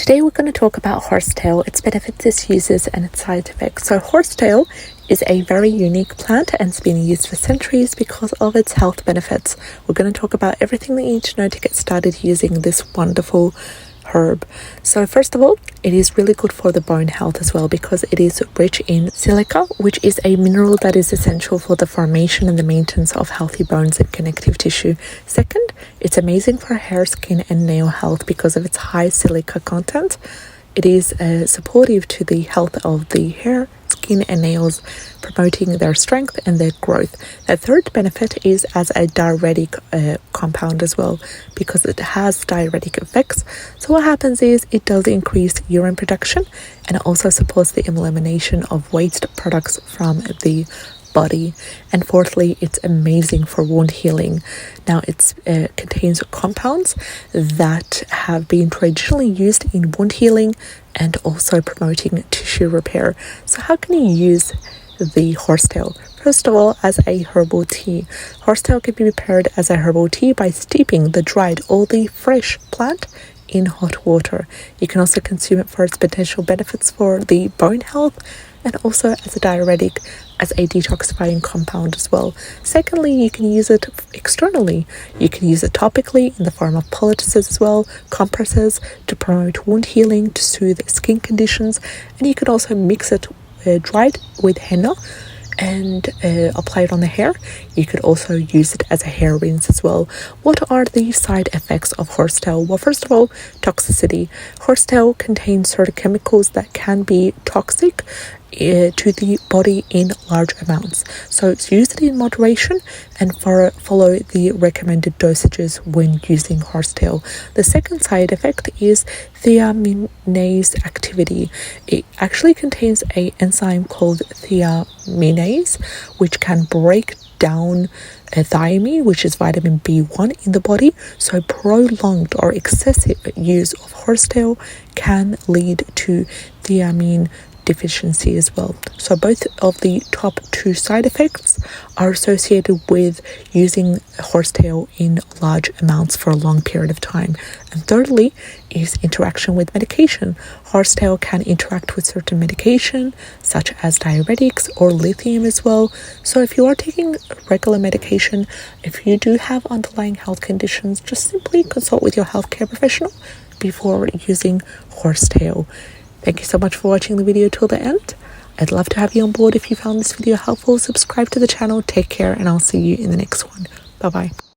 Today we're going to talk about horsetail, its benefits, its uses and its side effects. So horsetail is a very unique plant and it's been used for centuries because of its health benefits. We're going to talk about everything that you need to know to get started using this wonderful herb. So first of all, it is really good for the bone health as well because it is rich in silica, which is a mineral that is essential for the formation and the maintenance of healthy bones and connective tissue. Second, it's amazing for hair, skin and nail health because of its high silica content. It is supportive to the health of the hair, skin and nails, promoting their strength and their growth. The third benefit is as a diuretic compound as well because it has diuretic effects. So what happens is it does increase urine production and it also supports the elimination of waste products from the body. And fourthly, it's amazing for wound healing. Now it contains compounds that have been traditionally used in wound healing and also promoting tissue repair. So how can you use the horsetail? First of all, as a herbal tea. Horsetail can be prepared as a herbal tea by steeping the dried or the fresh plant in hot water. You can also consume it for its potential benefits for the bone health and also as a diuretic, as a detoxifying compound as well. Secondly, you can use it externally. You can use it topically in the form of poultices as well, compresses to promote wound healing, to soothe skin conditions, and you can also mix it dried with henna and apply it on the hair. You could also use it as a hair rinse as well. What are the side effects of horsetail? Well, first of all, toxicity. Horsetail contains certain chemicals that can be toxic to the body in large amounts. So it's used in moderation and follow the recommended dosages when using horsetail. The second side effect is thiaminase activity. It actually contains an enzyme called thiaminase, which can break down thiamine, which is vitamin B1 in the body. So prolonged or excessive use of horsetail can lead to thiamine deficiency as well. So both of the top two side effects are associated with using horsetail in large amounts for a long period of time. And thirdly is interaction with medication. Horsetail can interact with certain medication such as diuretics or lithium as well. So if you are taking regular medication, if you do have underlying health conditions, just simply consult with your healthcare professional before using horsetail. Thank you so much for watching the video till the end. I'd love to have you on board if you found this video helpful. Subscribe to the channel, take care, and I'll see you in the next one. Bye-bye.